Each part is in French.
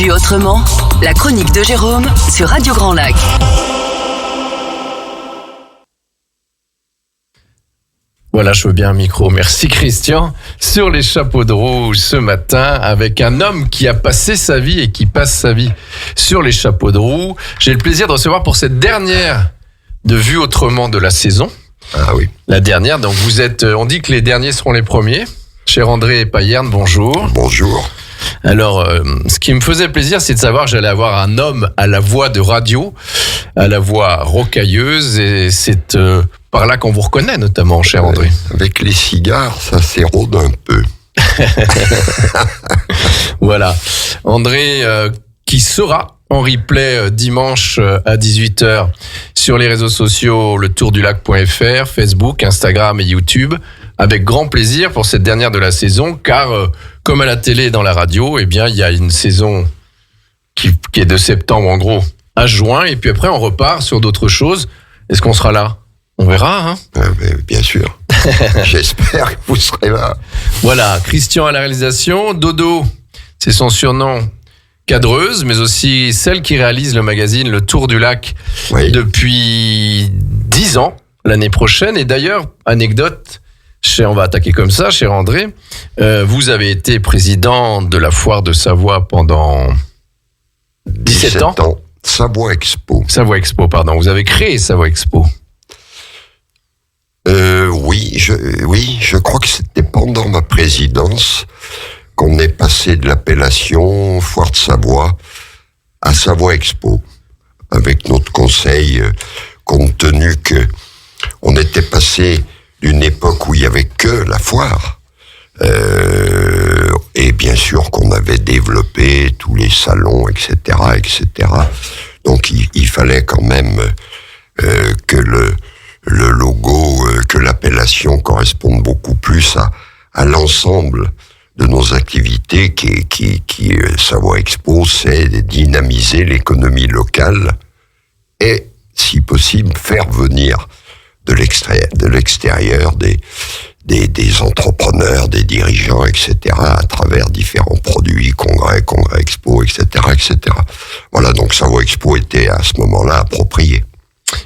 Vu autrement, la chronique de Jérôme sur Radio Grand Lac. Voilà, je veux bien un micro. Merci Christian. Sur les chapeaux de roue ce matin, avec un homme qui a passé sa vie et qui passe sa vie sur les chapeaux de roue. J'ai le plaisir de recevoir pour cette dernière de Vue autrement de la saison. Ah oui. La dernière, donc vous êtes, on dit que les derniers seront les premiers. Cher André Payerne, bonjour. Bonjour. Alors, ce qui me faisait plaisir, c'est de savoir que j'allais avoir un homme à la voix de radio, à la voix rocailleuse, et c'est par là qu'on vous reconnaît notamment, cher André. Avec les cigares, ça s'érode un peu. Voilà. André, qui sera en replay dimanche à 18h sur les réseaux sociaux, letourdulac.fr, Facebook, Instagram et YouTube, avec grand plaisir pour cette dernière de la saison, car comme à la télé et dans la radio, eh bien, il y a une saison qui est de septembre en gros à juin, et puis après on repart sur d'autres choses. Est-ce qu'on sera là ? On verra, hein ? Bien sûr. J'espère que vous serez là. Voilà, Christian à la réalisation, Dodo, c'est son surnom, cadreuse, mais aussi celle qui réalise le magazine Le Tour du Lac depuis 10 ans, l'année prochaine. Et d'ailleurs, anecdote, on va attaquer comme ça, cher André, vous avez été président de la Foire de Savoie pendant 17 ans. Savoie Expo. Savoie Expo, pardon. Vous avez créé Savoie Expo. Oui, je crois que c'était pendant ma présidence qu'on est passé de l'appellation Foire de Savoie à Savoie Expo, avec notre conseil, compte tenu que on était passé d'une époque où il y avait que la foire, et bien sûr qu'on avait développé tous les salons, etc. Donc il fallait quand même que le logo, que l'appellation corresponde beaucoup plus à l'ensemble de nos activités qui Savoie Expo, c'est de dynamiser l'économie locale et, si possible, faire venir de l'extérieur des entrepreneurs, des dirigeants, etc., à travers différents produits, congrès expo, etc. Voilà, donc Savoie Expo était à ce moment-là approprié.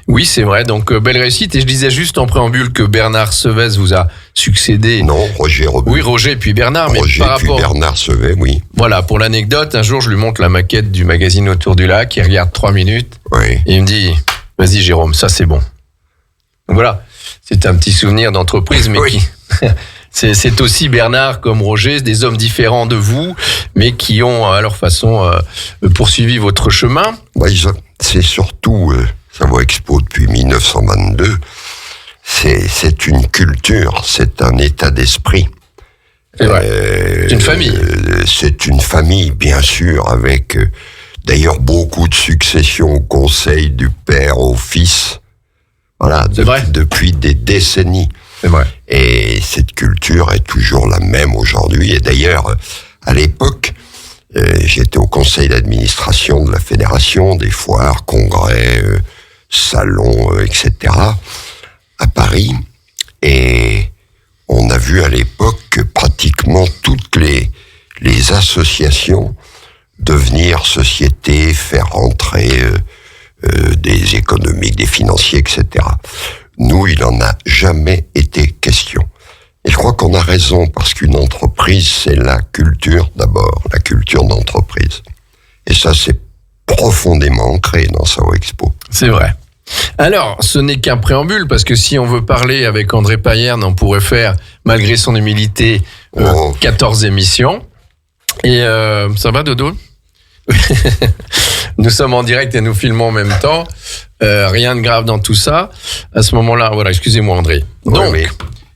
Oui, c'est vrai, donc belle réussite. Et je disais juste en préambule que Bernard Sevez vous a succédé. Non, Roger Rebut. Oui, Roger puis Bernard. Roger mais par puis rapport... Bernard Sevez, oui. Voilà, pour l'anecdote, un jour je lui montre la maquette du magazine Autour du Lac, il regarde 3 minutes, oui. Et il me dit, vas-y Jérôme, ça c'est bon. Donc voilà, c'est un petit souvenir d'entreprise, mais oui. c'est aussi Bernard comme Roger, des hommes différents de vous, mais qui ont à leur façon poursuivi votre chemin. C'est surtout... Savoie Expo depuis 1922, c'est une culture, c'est un état d'esprit. C'est vrai. C'est une famille. C'est une famille, bien sûr, avec d'ailleurs beaucoup de successions au conseil du père au fils. Voilà, depuis des décennies. C'est vrai. Et cette culture est toujours la même aujourd'hui. Et d'ailleurs, à l'époque, j'étais au conseil d'administration de la Fédération des foires, congrès, salons, etc., à Paris, et on a vu à l'époque que pratiquement toutes les associations devenir sociétés, faire rentrer des économiques, des financiers, etc. Nous, il n'en a jamais été question. Et je crois qu'on a raison, parce qu'une entreprise, c'est la culture d'abord, la culture d'entreprise. Et ça, c'est profondément ancré dans Savoie Expo. C'est vrai. Alors, ce n'est qu'un préambule, parce que si on veut parler avec André Payerne, on pourrait faire, malgré son humilité, 14 émissions. Et ça va, Dodo ? Nous sommes en direct et nous filmons en même temps. Rien de grave dans tout ça. À ce moment-là, voilà, excusez-moi André. Donc, mais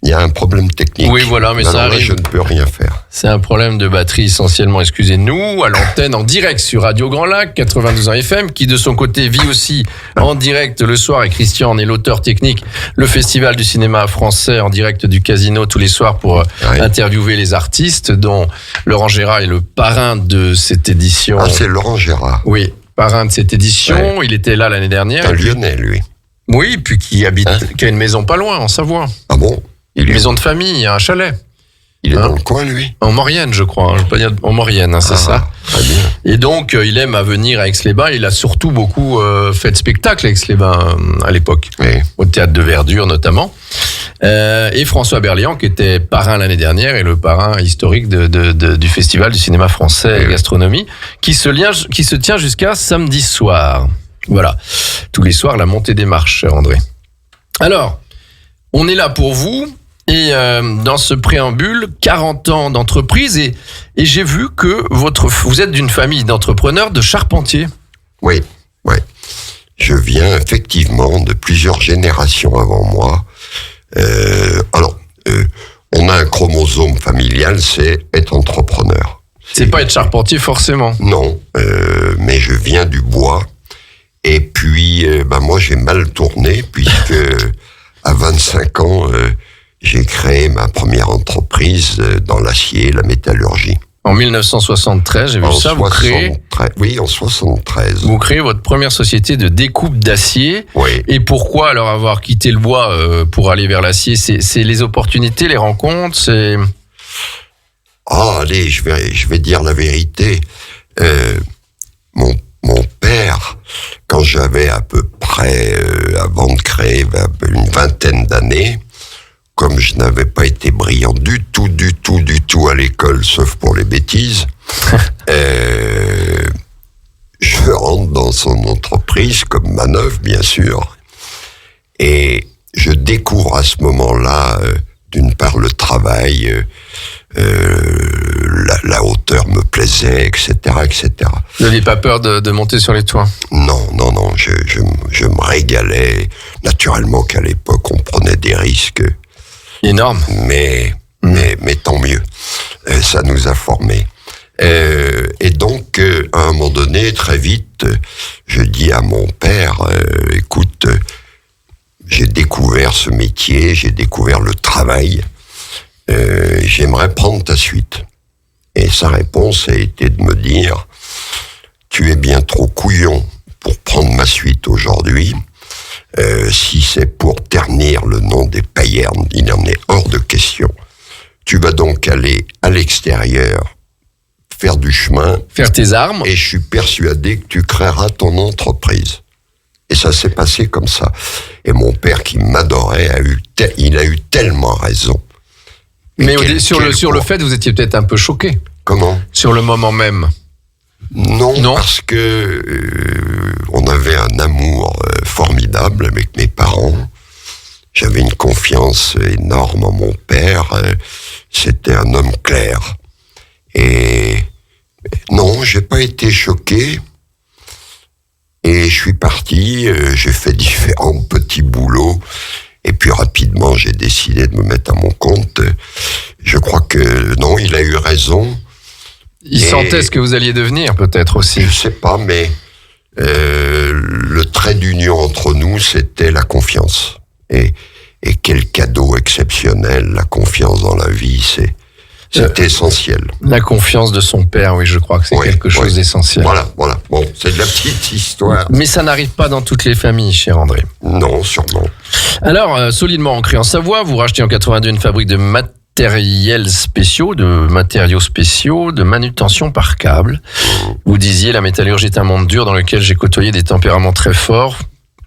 il y a un problème technique. Oui, voilà, mais ça arrive. Je ne peux rien faire. C'est un problème de batterie essentiellement, excusez-nous, à l'antenne en direct sur Radio Grand Lac, 92 ans FM, qui de son côté vit aussi en direct le soir, et Christian en est l'auteur technique, le Festival du cinéma français en direct du Casino tous les soirs pour interviewer les artistes, dont Laurent Gérard est le parrain de cette édition. Ah, c'est Laurent Gérard. Oui, parrain de cette édition, il était là l'année dernière. Un Lyonnais, lui. Oui, puis qui habite, qui a une maison pas loin, en Savoie. Ah bon ? Une maison de famille, un chalet. Il est dans le coin, lui? En Maurienne, je crois. Je peux pas dire en Maurienne, c'est ça. Très bien. Et donc, il aime à venir à Aix-les-Bains. Il a surtout beaucoup fait de spectacles à Aix-les-Bains à l'époque. Oui. Au Théâtre de Verdure, notamment. Et François Berliand, qui était parrain l'année dernière, et le parrain historique du Festival du cinéma français et gastronomie, qui se tient jusqu'à samedi soir. Voilà. Tous les soirs, la montée des marches, cher André. Alors, on est là pour vous. Et dans ce préambule, 40 ans d'entreprise et j'ai vu que vous êtes d'une famille d'entrepreneurs de charpentiers. Oui. Je viens effectivement de plusieurs générations avant moi. On a un chromosome familial, c'est être entrepreneur. C'est pas être charpentier forcément. Non, mais je viens du bois. Et puis, moi j'ai mal tourné puisque à 25 ans... j'ai créé ma première entreprise dans l'acier, la métallurgie. En 1973, j'ai vu ça, vous créez... Oui, en 73. Vous créez votre première société de découpe d'acier. Oui. Et pourquoi alors avoir quitté le bois pour aller vers l'acier? C'est les opportunités, les rencontres, c'est... Allez, je vais dire la vérité. Mon père, quand j'avais à peu près, avant de créer, une vingtaine d'années, comme je n'avais pas été brillant du tout à l'école, sauf pour les bêtises, je rentre dans son entreprise comme manœuvre, bien sûr, et je découvre à ce moment-là, d'une part, le travail, la hauteur me plaisait, etc. Vous n'aviez pas peur de monter sur les toits? Non, je me régalais. Naturellement qu'à l'époque, on prenait des risques énorme. Mais tant mieux. Ça nous a formés. Et donc, à un moment donné, très vite, je dis à mon père, écoute, j'ai découvert ce métier, j'ai découvert le travail, j'aimerais prendre ta suite. Et sa réponse a été de me dire, tu es bien trop couillon pour prendre ma suite aujourd'hui. Si c'est pour ternir le nom des paillernes, il en est hors de question. Tu vas donc aller à l'extérieur, faire du chemin. Faire tes armes. Et je suis persuadé que tu créeras ton entreprise. Et ça s'est passé comme ça. Et mon père, qui m'adorait, il a eu tellement raison. Mais sur le fait, vous étiez peut-être un peu choqué. Comment? Sur le moment même. Non, parce que on avait un amour formidable avec mes parents. J'avais une confiance énorme en mon père. C'était un homme clair. Et non, j'ai pas été choqué. Et je suis parti. J'ai fait différents petits boulots. Et puis rapidement, j'ai décidé de me mettre à mon compte. Je crois que non, il a eu raison. Il sentait ce que vous alliez devenir, peut-être aussi. Je sais pas, mais le trait d'union entre nous, c'était la confiance. Et quel cadeau exceptionnel, la confiance dans la vie, c'est essentiel. La confiance de son père, oui, je crois que c'est quelque chose d'essentiel. Voilà. Bon, c'est de la petite histoire. Mais ça n'arrive pas dans toutes les familles, cher André. Non, sûrement. Alors, solidement ancré en Savoie, vous rachetez en 82 une fabrique de matériaux spéciaux, de manutention par câble. Vous disiez, la métallurgie est un monde dur dans lequel j'ai côtoyé des tempéraments très forts.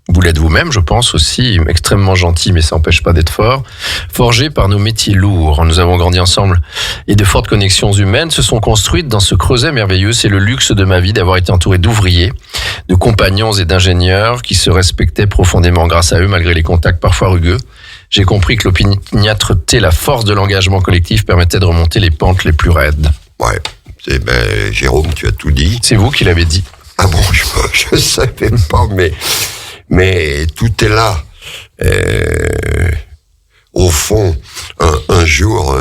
Vous l'êtes vous-même, je pense aussi, extrêmement gentil, mais ça n'empêche pas d'être fort. Forgé par nos métiers lourds. Nous avons grandi ensemble et de fortes connexions humaines se sont construites dans ce creuset merveilleux. C'est le luxe de ma vie d'avoir été entouré d'ouvriers, de compagnons et d'ingénieurs qui se respectaient profondément grâce à eux, malgré les contacts parfois rugueux. J'ai compris que l'opiniâtreté, la force de l'engagement collectif permettait de remonter les pentes les plus raides. Ouais, Jérôme, tu as tout dit. C'est vous qui l'avez dit. Ah bon, je savais pas, mais tout est là. Au fond, un jour,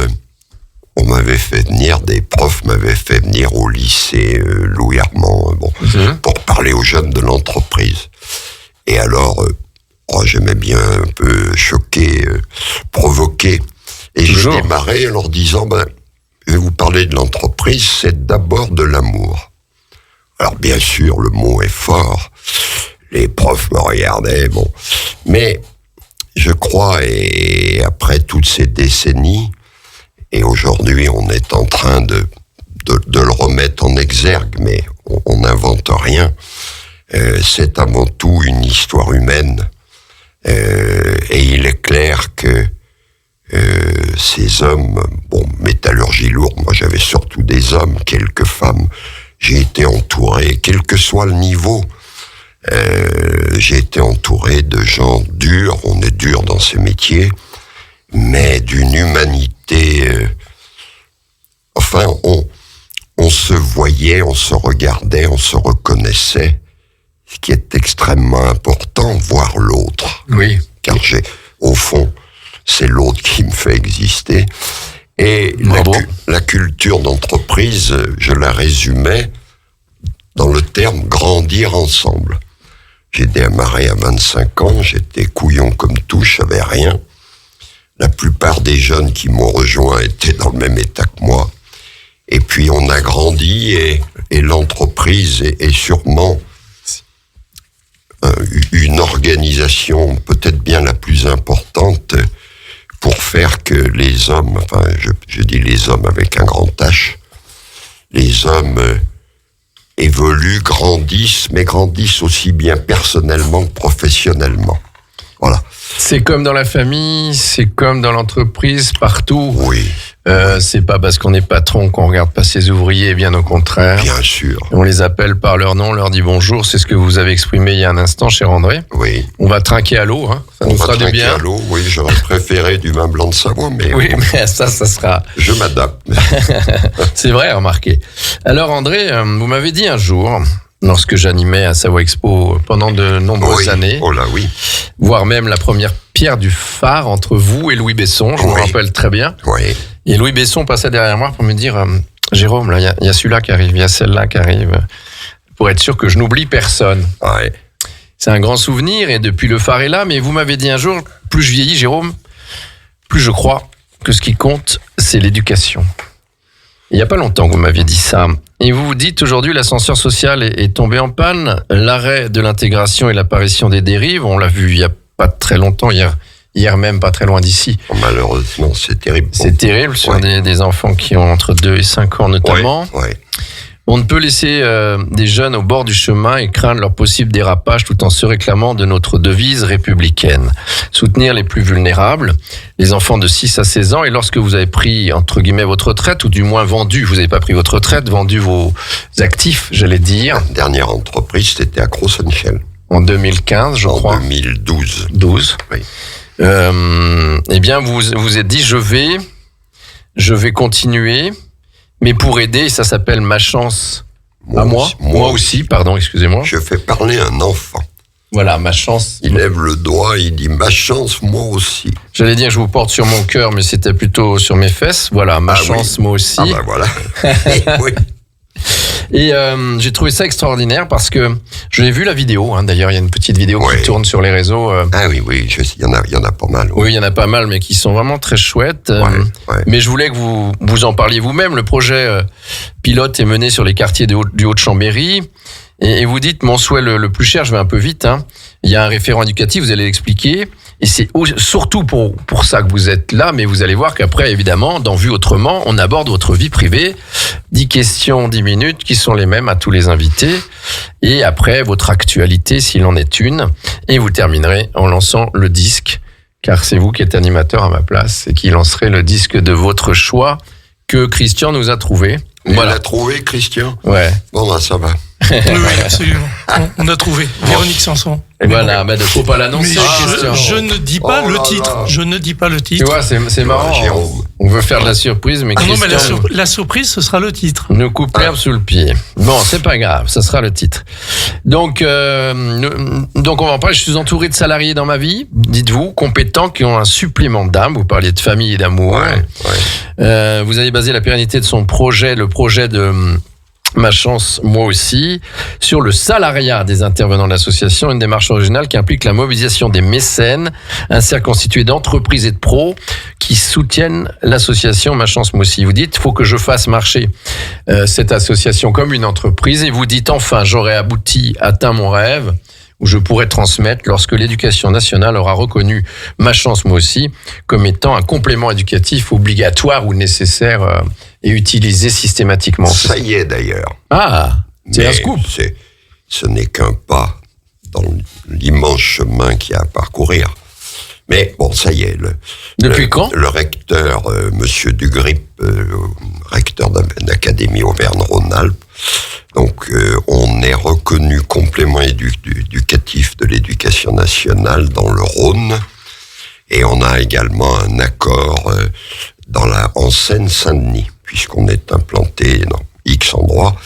des profs m'avaient fait venir au lycée Louis Armand, pour parler aux jeunes de l'entreprise. Et alors, j'aimais bien un peu choquer, provoquer. Et j'ai démarré en leur disant, je vais vous parler de l'entreprise, c'est d'abord de l'amour. Alors bien sûr, le mot est fort. Les profs me regardaient, mais je crois, et après toutes ces décennies, Et aujourd'hui, on est en train de le remettre en exergue, mais on n'invente rien. C'est avant tout une histoire humaine. Et il est clair que ces hommes, métallurgie lourde, moi j'avais surtout des hommes, quelques femmes. J'ai été entouré, quel que soit le niveau, j'ai été entouré de gens durs. On est dur dans ces métiers, mais d'une humanité. On se voyait, on se regardait, on se reconnaissait. Ce qui est extrêmement important, voir l'autre. Oui. Car au fond, c'est l'autre qui me fait exister. Et la culture d'entreprise, je la résumais dans le terme grandir ensemble. J'ai démarré à 25 ans, j'étais couillon comme tout, je savais rien. La plupart des jeunes qui m'ont rejoint étaient dans le même état que moi. Et puis on a grandi et l'entreprise est sûrement une organisation peut-être bien la plus importante pour faire que les hommes, je dis les hommes avec un grand H, les hommes évoluent, grandissent, mais grandissent aussi bien personnellement que professionnellement. Voilà. C'est comme dans la famille, c'est comme dans l'entreprise, partout. Oui. C'est pas parce qu'on est patron qu'on regarde pas ses ouvriers, bien au contraire. Bien sûr. On les appelle par leur nom, on leur dit bonjour, c'est ce que vous avez exprimé il y a un instant, cher André. Oui. On va trinquer à l'eau, hein. Ça nous fera du bien. À l'eau, oui, j'aurais préféré du vin blanc de Savoie, mais... Oui, mais ça sera... Je m'adapte. C'est vrai, remarquez. Alors André, vous m'avez dit un jour, lorsque j'animais à Savoie Expo pendant de nombreuses années, oh là, oui, voire même la première pierre du phare entre vous et Louis Besson, je me rappelle très bien. Oui. Et Louis Besson passait derrière moi pour me dire Jérôme, là, il y a celui-là qui arrive, il y a celle-là qui arrive, pour être sûr que je n'oublie personne. Ouais. C'est un grand souvenir et depuis le phare est là, mais vous m'avez dit un jour, plus je vieillis, Jérôme, plus je crois que ce qui compte, c'est l'éducation. Il n'y a pas longtemps que vous m'aviez dit ça. Et vous vous dites aujourd'hui, l'ascenseur social est tombé en panne, l'arrêt de l'intégration et l'apparition des dérives, on l'a vu il n'y a pas très longtemps, hier même, pas très loin d'ici. Malheureusement, c'est terrible. C'est terrible sur des enfants qui ont entre 2 et 5 ans notamment. Ouais. On ne peut laisser des jeunes au bord du chemin et craindre leur possible dérapage tout en se réclamant de notre devise républicaine. Soutenir les plus vulnérables, les enfants de 6 à 16 ans. Et lorsque vous avez pris, entre guillemets, votre retraite, ou du moins vendu, vous n'avez pas pris votre retraite, vendu vos actifs, j'allais dire. La dernière entreprise, c'était à Cross-Shell. En 2015, je crois. En 2012. 12. Oui. Eh bien, vous vous êtes dit, je vais continuer. Mais pour aider, ça s'appelle Ma Chance à moi. Moi aussi, pardon, excusez-moi. Je fais parler un enfant. Voilà, Ma Chance. Il lève le doigt, il dit Ma Chance, moi aussi. J'allais dire, je vous porte sur mon cœur, mais c'était plutôt sur mes fesses. Voilà, Ma Chance, moi aussi. Ah bah voilà. Oui. Et j'ai trouvé ça extraordinaire parce que je l'ai vu la vidéo. D'ailleurs, il y a une petite vidéo qui tourne sur les réseaux. Ah oui, il y en a pas mal. Oui, il y en a pas mal, mais qui sont vraiment très chouettes. Ouais. Mais je voulais que vous en parliez vous-même. Le projet pilote est mené sur les quartiers du Haut-de-Chambéry. Et vous dites, mon souhait le plus cher, je vais un peu vite, il y a un référent éducatif, vous allez l'expliquer. Et c'est surtout pour ça que vous êtes là, mais vous allez voir qu'après, évidemment, dans Vue Autrement, on aborde votre vie privée. 10 questions, 10 minutes, qui sont les mêmes à tous les invités. Et après, votre actualité, s'il en est une. Et vous terminerez en lançant le disque, car c'est vous qui êtes animateur à ma place et qui lancerez le disque de votre choix que Christian nous a trouvé. Il l'a trouvé, Christian ? Ouais. Bon, ça va. Oui, absolument. On a trouvé. Véronique Sanson. Et voilà, mais il ne faut pas l'annoncer. Je ne dis pas le titre. Là. Je ne dis pas le titre. Tu vois, c'est marrant. Jérôme. On veut faire de la surprise, mais Non, mais Christian la surprise, ce sera le titre. nous coupe l'herbe sous le pied. Bon, c'est pas grave, ça sera le titre. Donc on va en parler. Je suis entouré de salariés dans ma vie, dites-vous, compétents, qui ont un supplément d'âme. Vous parliez de famille et d'amour. Ouais. Vous avez basé la pérennité de son projet, le projet de Ma Chance, moi aussi, sur le salariat des intervenants de l'association, une démarche originale qui implique la mobilisation des mécènes, un cercle constitué d'entreprises et de pros qui soutiennent l'association Ma Chance, moi aussi. Vous dites, faut que je fasse marcher cette association comme une entreprise, et vous dites, enfin, j'aurais atteint mon rêve, où je pourrais transmettre lorsque l'éducation nationale aura reconnu ma chance, moi aussi, comme étant un complément éducatif obligatoire ou nécessaire et utilisé systématiquement. Ça y est d'ailleurs. Ah, c'est un scoop. Ce n'est qu'un pas dans l'immense chemin qu'il y a à parcourir. Mais bon, ça y est. Depuis quand ? Le recteur, Monsieur Dugrip, recteur d'Académie Auvergne-Rhône-Alpes, donc on est reconnu complément éducatif de l'éducation nationale dans le Rhône, et on a également un accord en Seine-Saint-Denis, puisqu'on est implanté dans X endroits,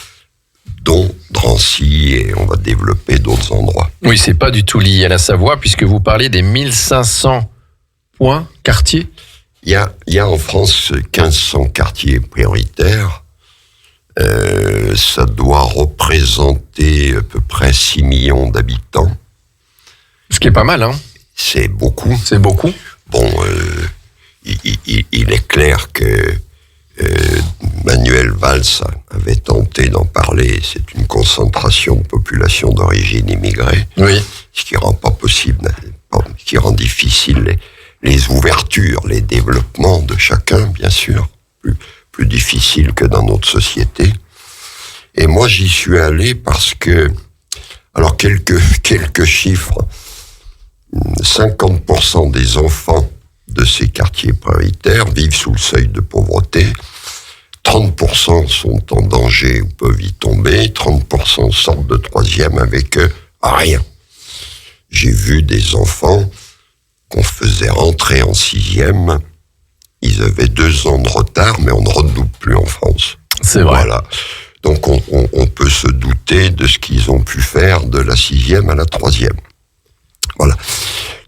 dont Drancy, et on va développer d'autres endroits. Oui, c'est pas du tout lié à la Savoie, puisque vous parlez des 1500 points, quartiers. Il y a en France 1500 quartiers prioritaires. Ça doit représenter à peu près 6 millions d'habitants. Ce qui est pas mal, hein. C'est beaucoup. C'est beaucoup. Bon, il est clair que Manuel Valls avait tenté d'en parler. C'est une concentration de population d'origine immigrée. Oui. Ce qui rend pas possible, qui rend difficile les ouvertures, les développements de chacun, bien sûr. Plus difficile que dans notre société. Et moi, j'y suis allé parce que, alors quelques chiffres, 50% des enfants de ces quartiers prioritaires vivent sous le seuil de pauvreté, 30% sont en danger ou peuvent y tomber, 30% sortent de troisième avec rien. J'ai vu des enfants qu'on faisait rentrer en sixième, ils avaient 2 ans de retard, mais on ne redouble plus en France. C'est vrai. Voilà. Donc on peut se douter de ce qu'ils ont pu faire de la 6e à la 3e. Voilà.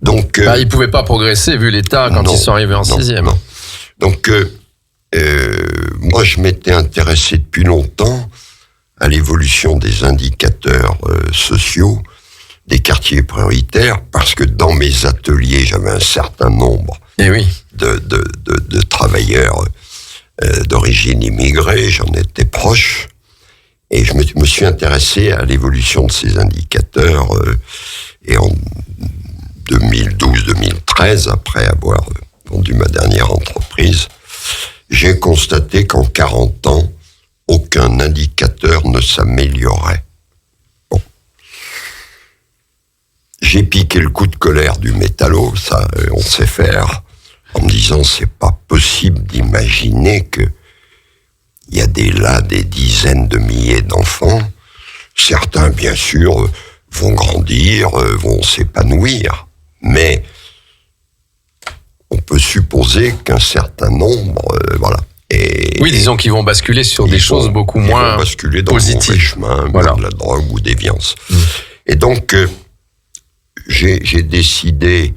Donc ils pouvaient pas progresser vu l'état quand ils sont arrivés en 6e. Non. Donc moi je m'étais intéressé depuis longtemps à l'évolution des indicateurs sociaux des quartiers prioritaires, parce que dans mes ateliers j'avais un certain nombre de travailleurs d'origine immigrée, j'en étais proche, et je me suis intéressé à l'évolution de ces indicateurs, et en 2012-2013, après avoir vendu ma dernière entreprise, j'ai constaté qu'en 40 ans, aucun indicateur ne s'améliorait. Bon. J'ai piqué le coup de colère du métallo, ça on sait faire, en me disant c'est pas possible d'imaginer que il y a des dizaines de milliers d'enfants, certains bien sûr vont grandir, vont s'épanouir, mais on peut supposer qu'un certain nombre, voilà. Oui, disons qu'ils vont basculer sur des choses beaucoup moins positives. Ils vont basculer dans le mauvais chemin, voilà, de la drogue ou déviance. Et donc, j'ai décidé,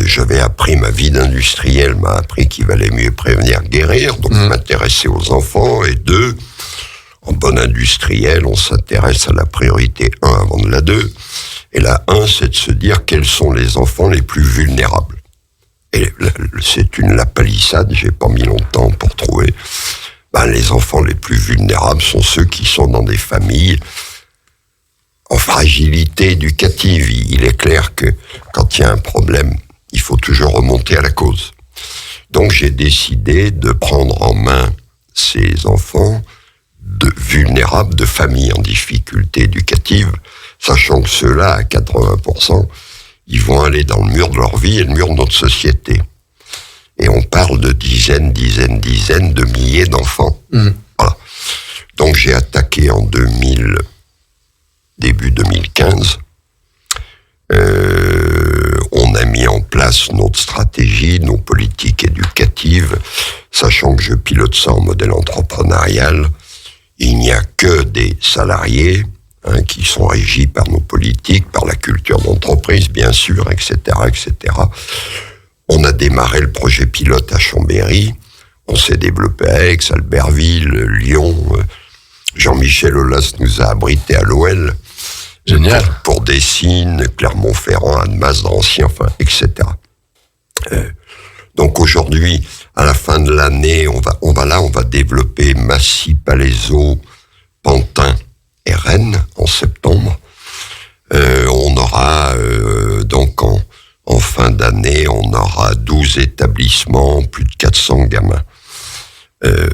j'avais appris, ma vie d'industriel m'a appris qu'il valait mieux prévenir que guérir, donc m'intéresser aux enfants, et 2, en bon industriel, on s'intéresse à la priorité 1 avant de la 2, et la 1, c'est de se dire quels sont les enfants les plus vulnérables. Et c'est la palissade, j'ai pas mis longtemps pour trouver. Les enfants les plus vulnérables sont ceux qui sont dans des familles en fragilité éducative. Il est clair que quand il y a un problème, il faut toujours remonter à la cause. Donc j'ai décidé de prendre en main ces enfants vulnérables, de familles en difficulté éducative, sachant que ceux-là, à 80%, ils vont aller dans le mur de leur vie et le mur de notre société. Et on parle de dizaines de milliers d'enfants. Voilà. Donc j'ai attaqué en début 2015. On a mis en place notre stratégie, nos politiques éducatives, sachant que je pilote ça en modèle entrepreneurial. Il n'y a que des salariés qui sont régis par nos politiques, par la culture d'entreprise, bien sûr, etc., etc. On a démarré le projet pilote à Chambéry, on s'est développé à Aix, Albertville, Lyon. Jean-Michel Aulas nous a abrités à l'OL. Génial. Pour Dessines, Clermont-Ferrand, Annemasse, Drancy, enfin, etc. Donc aujourd'hui, à la fin de l'année, on va développer Massy, Palaiseau, Pantin et Rennes en septembre. On aura donc en fin d'année, on aura 12 établissements, plus de 400 gamins.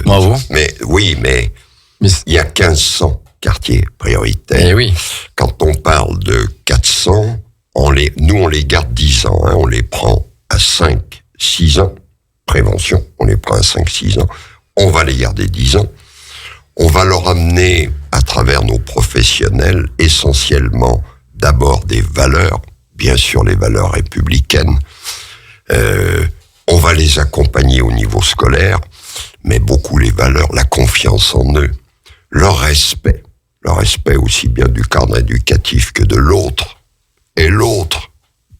Bravo. Mais il y a 1500 quartiers prioritaires. Eh oui. Quand on parle de 400, nous on les garde 10 ans, on les prend à 5-6 ans. Prévention, on les prend à 5-6 ans. On va les garder 10 ans. On va leur amener, à travers nos professionnels, essentiellement, d'abord des valeurs, bien sûr les valeurs républicaines. On va les accompagner au niveau scolaire, mais beaucoup les valeurs, la confiance en eux, leur respect aussi bien du cadre éducatif que de l'autre. Et l'autre,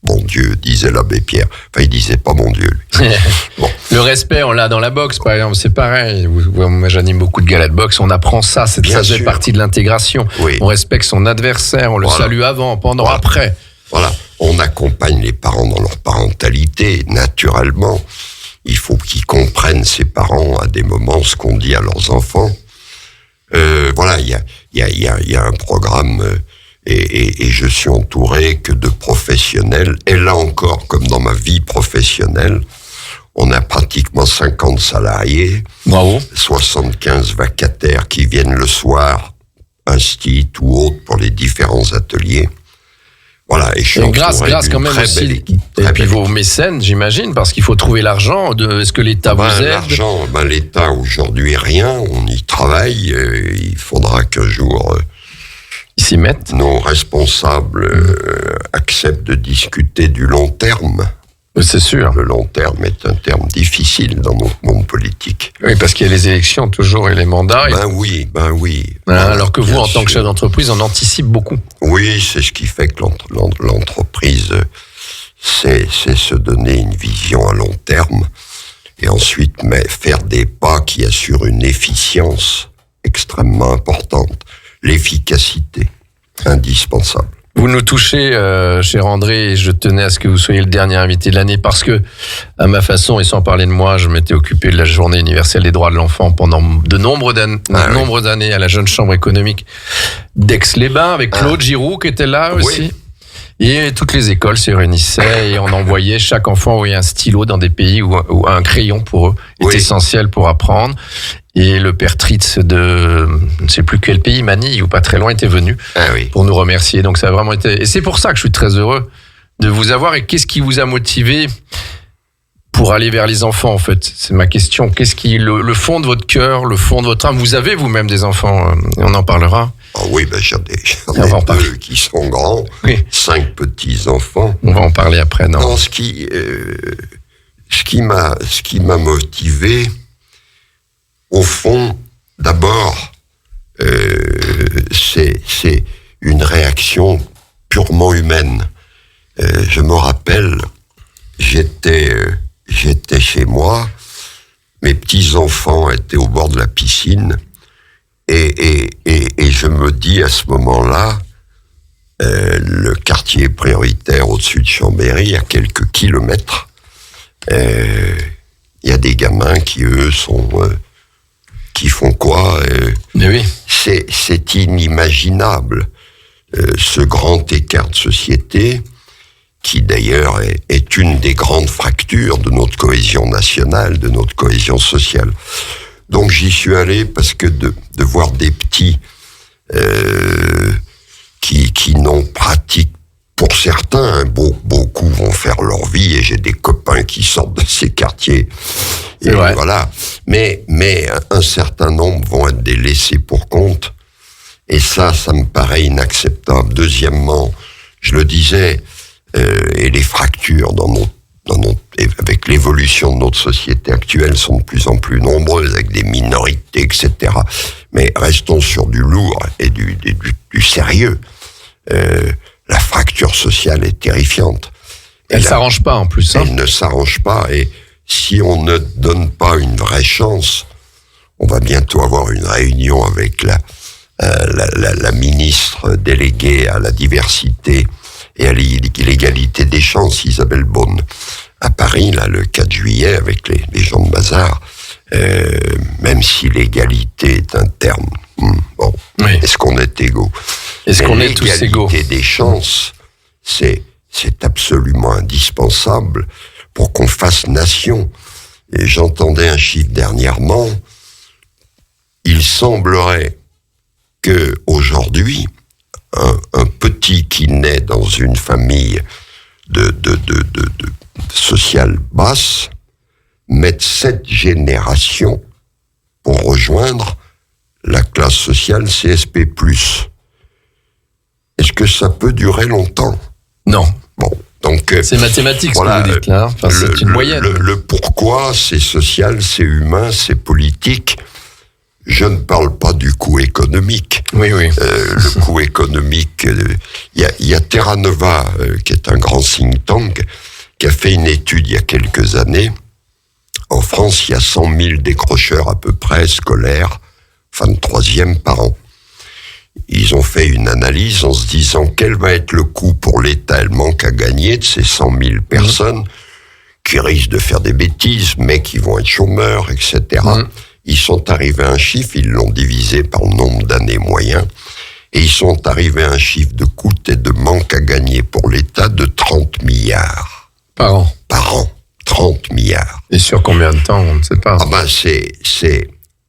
mon Dieu, disait l'abbé Pierre. Enfin, il disait pas mon Dieu, lui. Bon. Le respect, on l'a dans la boxe, par exemple, c'est pareil. Moi, j'anime beaucoup de galas de boxe, on apprend ça, ça fait partie de l'intégration. Oui. On respecte son adversaire, on le salue avant, pendant, après. Voilà, on accompagne les parents dans leur parentalité, naturellement. Il faut qu'ils comprennent, ces parents, à des moments, ce qu'on dit à leurs enfants. Voilà, il y a un programme... Et je suis entouré que de professionnels. Et là encore, comme dans ma vie professionnelle, on a pratiquement 50 salariés, bravo. 75 vacataires qui viennent le soir, instit ou autres pour les différents ateliers. Voilà, et je suis grâce quand même aussi. Et puis vos mécènes, j'imagine, parce qu'il faut trouver l'argent. Est-ce que l'État vous aide? L'argent, l'État aujourd'hui rien. On y travaille. Il faudra qu'un jour s'y mettent. Nos responsables acceptent de discuter du long terme. C'est sûr. Le long terme est un terme difficile dans notre monde politique. Oui, parce qu'il y a les élections toujours et les mandats. Oui. Alors que vous, en tant que chef d'entreprise, on anticipe beaucoup. Oui, c'est ce qui fait que l'entreprise sait se donner une vision à long terme et ensuite faire des pas qui assurent une efficience extrêmement importante. L'efficacité, indispensable. Vous nous touchez, cher André, et je tenais à ce que vous soyez le dernier invité de l'année parce que, à ma façon, et sans parler de moi, je m'étais occupé de la journée universelle des droits de l'enfant pendant de nombreuses années à la Jeune Chambre économique d'Aix-les-Bains avec Claude Giroux qui était là aussi. Oui. Et toutes les écoles se réunissaient et on envoyait, chaque enfant envoyait un stylo dans des pays où un crayon pour eux est essentiel pour apprendre. Et le père Tritz de, je ne sais plus quel pays, Manille ou pas très loin, était venu pour nous remercier. Donc ça a vraiment été... Et c'est pour ça que je suis très heureux de vous avoir. Et qu'est-ce qui vous a motivé pour aller vers les enfants, en fait? C'est ma question. Qu'est-ce qui, le fond de votre cœur, le fond de votre âme? Vous avez vous-même des enfants, on en parlera. Oh oui, j'en ai 2 qui sont grands, 5 petits-enfants. On va en parler après, non? Non, ce qui m'a motivé, au fond, d'abord, c'est une réaction purement humaine. Je me rappelle, j'étais chez moi, mes petits-enfants étaient au bord de la piscine, et je me dis à ce moment-là, le quartier prioritaire au-dessus de Chambéry, à quelques kilomètres, il y a des gamins qui, eux, qui font quoi? C'est inimaginable, ce grand écart de société, qui d'ailleurs est une des grandes fractures de notre cohésion nationale, de notre cohésion sociale. Donc j'y suis allé parce que de voir des petits qui n'ont pratique, pour certains, beaucoup vont faire leur vie, et j'ai des copains qui sortent de ces quartiers. Et voilà. Mais un certain nombre vont être des laissés pour compte. Et ça me paraît inacceptable. Deuxièmement, je le disais, et les fractures avec l'évolution de notre société actuelle sont de plus en plus nombreuses, avec des minorités, etc. Mais restons sur du lourd et du sérieux. La fracture sociale est terrifiante. Elle s'arrange pas en plus. Elle ne s'arrange pas, et si on ne donne pas une vraie chance, on va bientôt avoir une réunion avec la ministre déléguée à la diversité et à l'égalité des chances, Isabelle Beaune, à Paris, là, le 4 juillet, avec les gens de Bazar, même si l'égalité est un terme, est-ce qu'on est égaux? Est-ce qu'on est tous égaux? L'égalité des chances, c'est absolument indispensable pour qu'on fasse nation. Et j'entendais un chiffre dernièrement, il semblerait que aujourd'hui, un petit qui naît dans une famille de sociale basse mette 7 générations pour rejoindre la classe sociale CSP+. Est-ce que ça peut durer longtemps? Non. Bon, donc c'est mathématique voilà, ce que vous dites là. Enfin, c'est une moyenne. Le pourquoi, c'est social, c'est humain, c'est politique. Je ne parle pas du coût économique. Oui. Le coût économique, il y a Terra Nova, qui est un grand think tank, qui a fait une étude il y a quelques années. En France, il y a 100 000 décrocheurs à peu près scolaires, fin de 3e par an. Ils ont fait une analyse en se disant quel va être le coût pour l'État et le manque à gagner de ces 100 000 personnes qui risquent de faire des bêtises, mais qui vont être chômeurs, etc. Ils sont arrivés à un chiffre, ils l'ont divisé par le nombre d'années moyen, et ils sont arrivés à un chiffre de coût et de manque à gagner pour l'État de 30 milliards. Par an. 30 milliards. Et sur combien de temps, on ne sait pas. Ah ben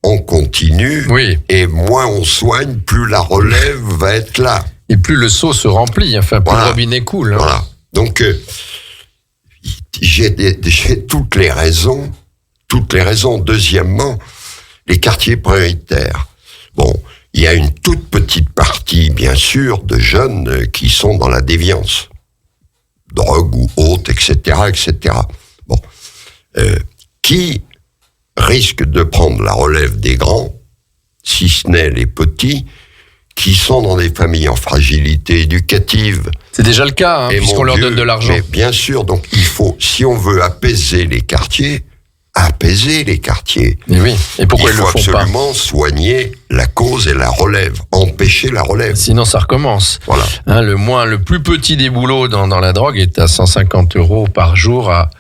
on continue, et moins on soigne, plus la relève va être là. Et plus le seau se remplit, enfin, plus le robinet coule. Hein. Voilà. Donc, j'ai toutes les raisons. Deuxièmement, les quartiers prioritaires. Bon, il y a une toute petite partie, bien sûr, de jeunes qui sont dans la déviance. Drogue ou autre, etc., etc. Bon. Qui risque de prendre la relève des grands, si ce n'est les petits, qui sont dans des familles en fragilité éducative. C'est déjà le cas, puisqu'on leur donne de l'argent. Mais bien sûr, donc il faut, si on veut apaiser les quartiers. Et oui. Et pourquoi ils le font pas? Il faut absolument soigner la cause et la relève, empêcher la relève. Sinon, ça recommence. Voilà. Le plus petit des boulots dans la drogue est à 150 € par jour à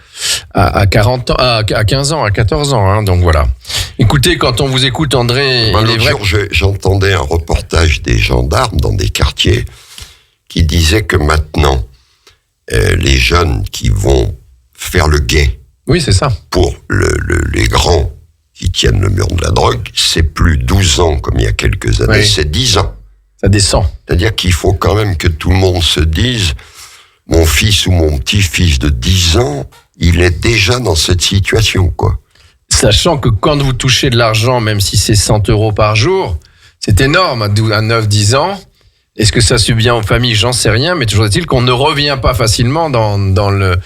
40 ans, à 15 ans, à 14 ans. Hein, donc voilà. Écoutez, quand on vous écoute, André, l'autre jour, j'entendais un reportage des gendarmes dans des quartiers qui disaient que maintenant, les jeunes qui vont faire le guet, oui, c'est ça. Pour les grands qui tiennent le mur de la drogue, c'est plus 12 ans comme il y a quelques années, c'est 10 ans. Ça descend. C'est-à-dire qu'il faut quand même que tout le monde se dise, mon fils ou mon petit-fils de 10 ans, il est déjà dans cette situation, quoi. Sachant que quand vous touchez de l'argent, même si c'est 100 € par jour, c'est énorme à 9-10 ans. Est-ce que ça subvient aux familles? J'en sais rien, mais toujours est-il qu'on ne revient pas facilement dans le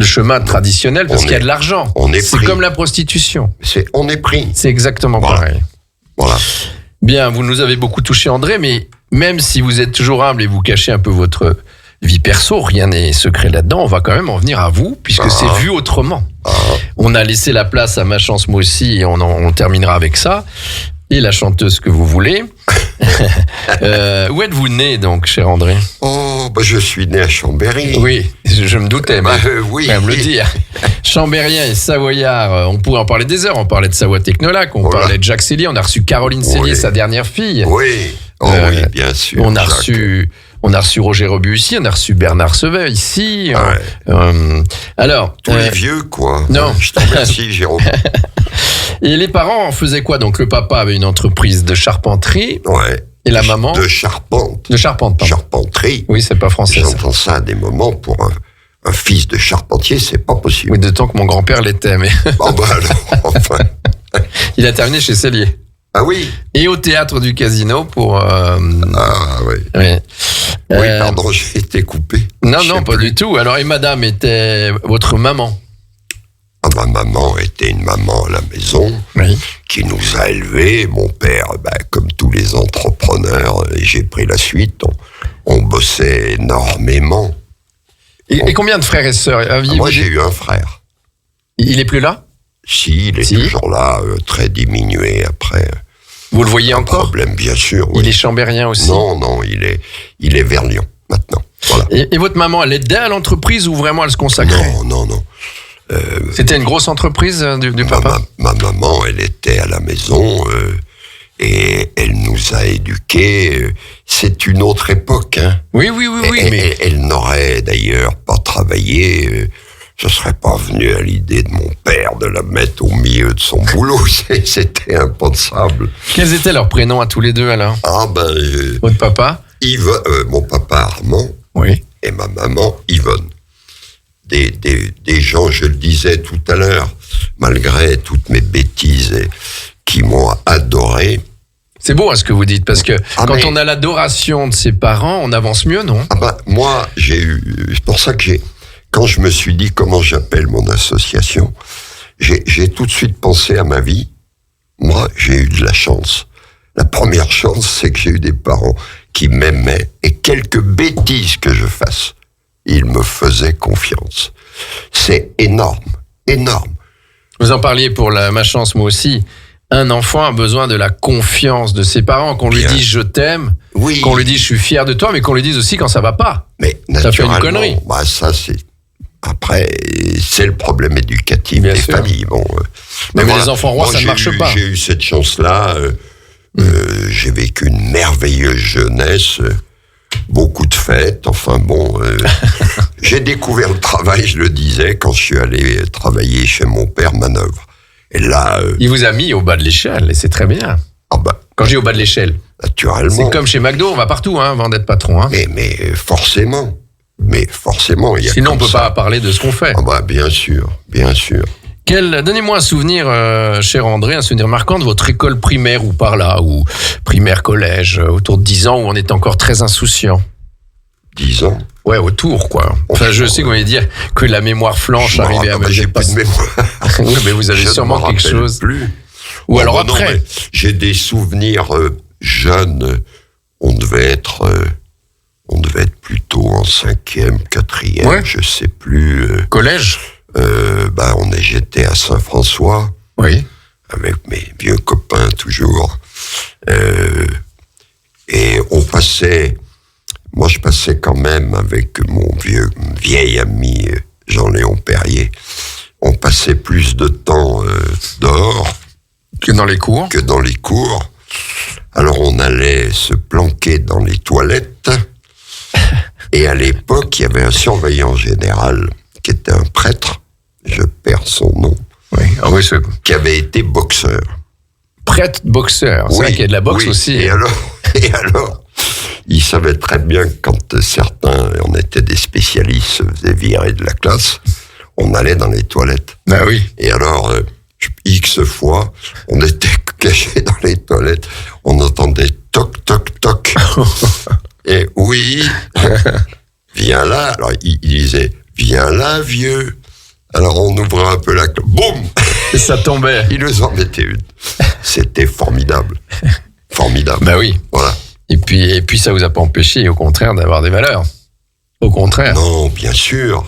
chemin traditionnel parce qu'il y a de l'argent. C'est comme la prostitution. On est pris. C'est exactement pareil. Voilà. Bien, vous nous avez beaucoup touché, André, mais même si vous êtes toujours humble et vous cachez un peu votre vie perso, rien n'est secret là-dedans, on va quand même en venir à vous, puisque c'est vu autrement. On a laissé la place à Ma Chance Moi Aussi et on terminera avec ça. Et la chanteuse que vous voulez. Où êtes-vous né, donc, cher André? Je suis né à Chambéry. Oui, je me doutais, mais oui. Quand même le dire. Chambérien et Savoyard, on pourrait en parler des heures. On parlait de Savoie Technolac, on parlait de Jacques Cellier, on a reçu Caroline Cellier, sa dernière fille. Oui, oui, bien sûr. On a reçu Roger Rebu ici, on a reçu Bernard Sevet ici. Alors, tous les vieux, quoi. Non. Je te remercie, Jérôme. Et les parents faisaient quoi? Donc le papa avait une entreprise de charpenterie. Ouais. Et la maman? De charpente. De charpente. Charpenterie. Oui, c'est pas français. J'entends ça à des moments pour un fils de charpentier, c'est pas possible. Oui, d'autant que mon grand-père l'était, mais. Alors, enfin. Il a terminé chez Cellier. Ah oui. Et au théâtre du Casino pour. Ah oui. Oui, pardon, j'ai été coupé. Non, pas du tout. Alors, et madame était votre maman? Ma maman était une maman à la maison qui nous a élevés. Mon père, comme tous les entrepreneurs, et j'ai pris la suite, on bossait énormément. Et combien de frères et sœurs? Moi, j'ai eu un frère. Il est plus là? Si, il est toujours là, très diminué après. Vous le voyez encore? Problème, bien sûr. Oui. Il est chambérien aussi? Non, il est vers Lyon, maintenant. Voilà. Et votre maman, elle aidait à l'entreprise ou vraiment elle se consacrait? Non. C'était une grosse entreprise du papa? Ma maman, elle était à la maison Et elle nous a éduqués. C'est une autre époque, hein. Oui, mais... Elle n'aurait d'ailleurs pas travaillé. Je serais pas venu à l'idée de mon père de la mettre au milieu de son boulot. C'était impensable. Quels étaient leurs prénoms à tous les deux, alors? Votre papa? Mon papa Armand. Oui. Et ma maman Yvonne. Des gens, je le disais tout à l'heure, malgré toutes mes bêtises, qui m'ont adoré. C'est beau ce que vous dites, parce que on a l'adoration de ses parents, on avance mieux, non? Moi, c'est pour ça que quand je me suis dit comment j'appelle mon association, j'ai tout de suite pensé à ma vie. Moi, j'ai eu de la chance. La première chance, c'est que j'ai eu des parents qui m'aimaient, et quelques bêtises que je fasse, ils me faisaient confiance. C'est énorme, énorme. Vous en parliez pour ma chance, moi aussi. Un enfant a besoin de la confiance de ses parents, qu'on lui dise je t'aime, qu'on lui dise je suis fier de toi, mais qu'on lui dise aussi quand ça va pas. Mais ça fait une connerie. Ça c'est après c'est le problème éducatif des familles. Mais les enfants rois, ça ne marche pas. J'ai eu cette chance-là. J'ai vécu une merveilleuse jeunesse. Beaucoup de fêtes, j'ai découvert le travail, je le disais, quand je suis allé travailler chez mon père Manœuvre. Et là... il vous a mis au bas de l'échelle, et c'est très bien. Quand je dis au bas de l'échelle, naturellement. C'est comme chez McDo, on va partout, avant d'être patron. Mais forcément. Il y a sinon, on ne peut pas parler de ce qu'on fait. Bien sûr. Donnez-moi un souvenir, cher André, un souvenir marquant de votre école primaire ou par là, ou primaire, collège, autour de 10 ans, où on est encore très insouciant. 10 ans? Ouais, autour, quoi. Je sais qu'on va dire que la mémoire flanche arrivait à me j'ai pas de mémoire. Oui, mais vous avez sûrement quelque chose. Plus. Ou alors après. J'ai des souvenirs jeunes. On devait être plutôt en 5e, 4e, je sais plus. Collège? J'étais à Saint-François. Oui. Avec mes vieux copains, toujours. Et je passais quand même avec mon vieil ami Jean-Léon Perrier. On passait plus de temps dehors. Que dans les cours. Alors on allait se planquer dans les toilettes. Et à l'époque, il y avait un surveillant général qui était un prêtre. Je perds son nom. Qui avait été boxeur. Prêtre boxeur. C'est vrai qu'il y a de la boxe aussi. Et alors, il savait très bien que quand certains, on était des spécialistes, se faisaient virer de la classe, on allait dans les toilettes. Et alors, X fois, on était cachés dans les toilettes, on entendait toc, toc, toc. Et viens là. Alors, il disait, viens là, vieux. Alors, on ouvrait un peu la clope. Boum! Et ça tombait. Il nous en mettait une. C'était formidable. Oui. Voilà. Et puis, ça vous a pas empêché, au contraire, d'avoir des valeurs. Au contraire. Non, bien sûr.